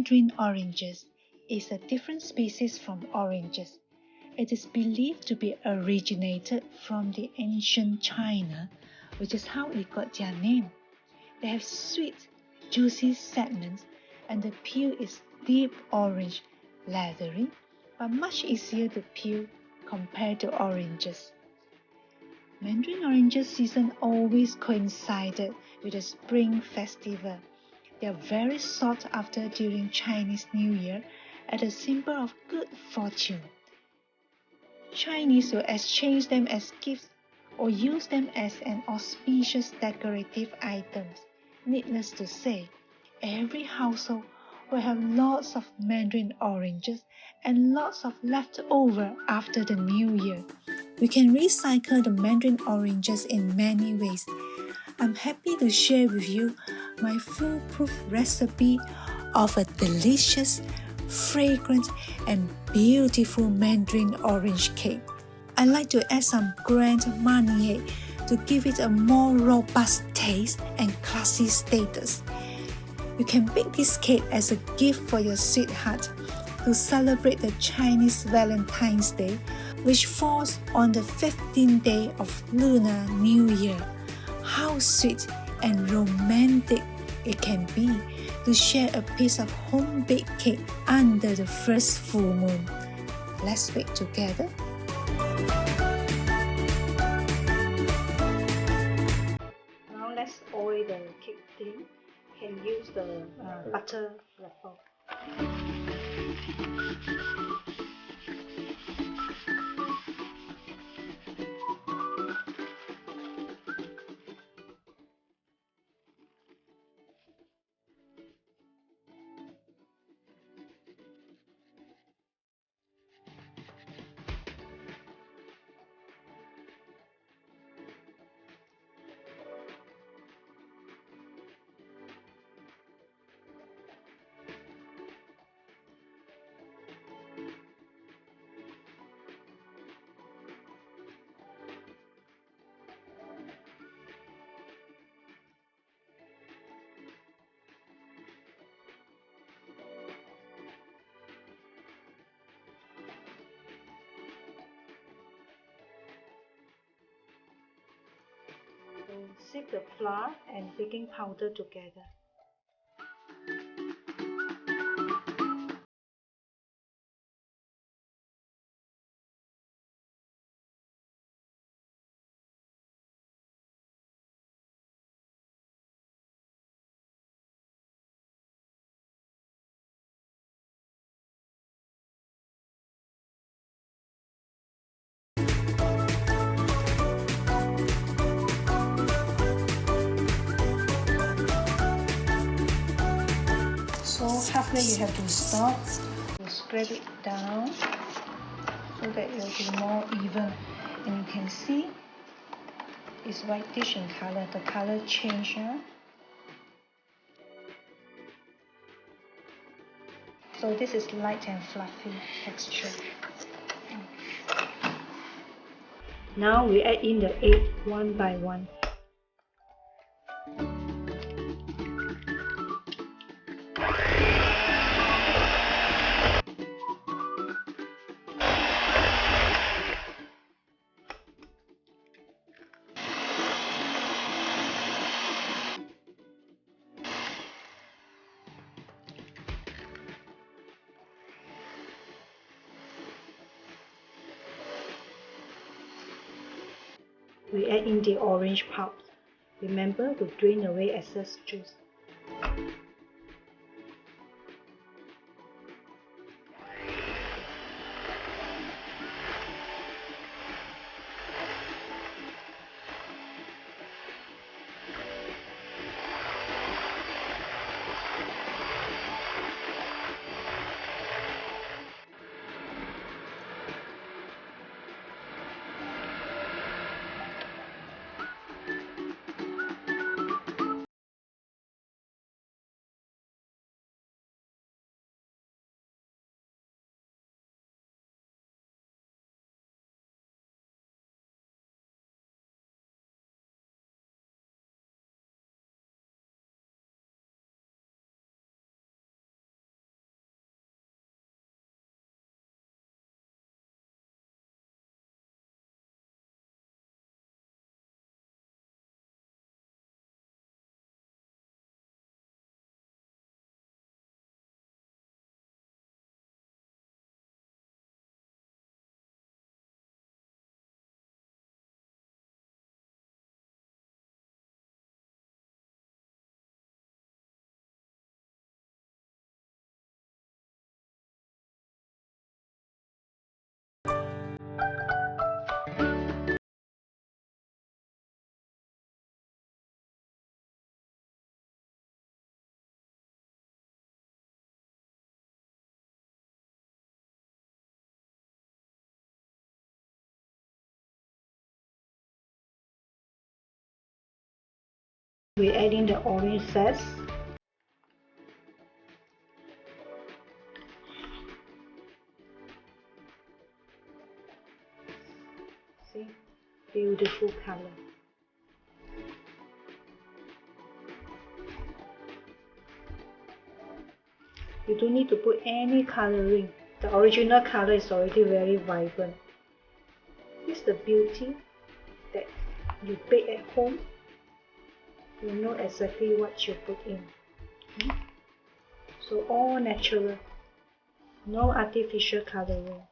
Mandarin oranges is a different species from oranges. It is believed to be originated from the ancient China, which is how it got their name. They have sweet, juicy segments, and the peel is deep orange, leathery, but much easier to peel compared to oranges. Mandarin oranges season always coincided with the Spring Festival. They are very sought after during Chinese New Year as a symbol of good fortune. Chinese will exchange them as gifts or use them as an auspicious decorative items. Needless to say, every household will have lots of Mandarin oranges and lots of leftover after the New Year. We can recycle the Mandarin oranges in many ways. I'm happy to share with you my foolproof recipe of a delicious, fragrant, and beautiful Mandarin orange cake. I like to add some grand Marnier to give it a more robust taste and classy status. You can bake this cake as a gift for your sweetheart to celebrate the Chinese Valentines Day, which falls on the 15th day of Lunar New Year. How sweet and romantic it can be to share a piece of home-baked cake under the first full moon. Let's bake together. Now let's oil the cake tin. You can use the butter wrapper. Sift the flour and baking powder together. So halfway you have to stop, you scrape it down so that it will be more even, and you can see it's whitish in color, the color change. So this is light and fluffy texture. Now we add in the egg one by one. We add in the orange pulp. Remember to drain away excess juice. We're adding the orange zest. See, beautiful color. You don't need to put any coloring. The original color is already very vibrant. This is the beauty that you bake at home. You know exactly what you put in. So all natural, no artificial coloring.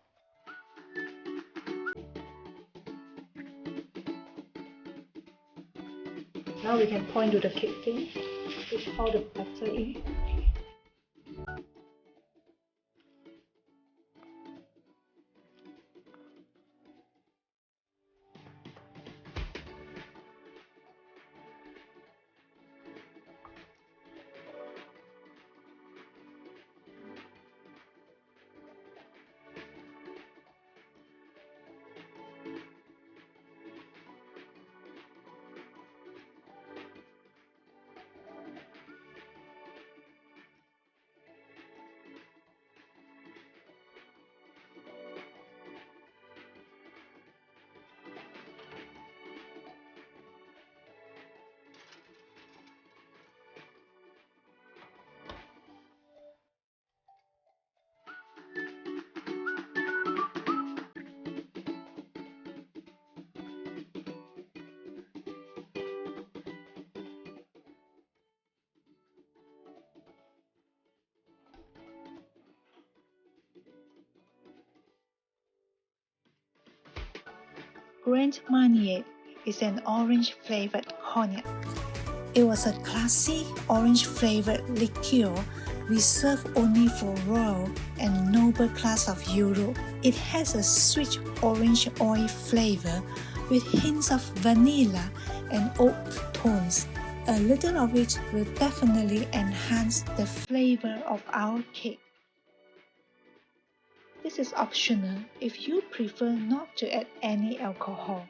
Now we can point to the cake tin, put all the butter in. Grand Marnier is an orange-flavored cognac. It was a classy orange-flavored liqueur reserved only for royal and noble class of Europe. It has a sweet orange oil flavor with hints of vanilla and oak tones. A little of it will definitely enhance the flavor of our cake. This is optional if you prefer not to add any alcohol.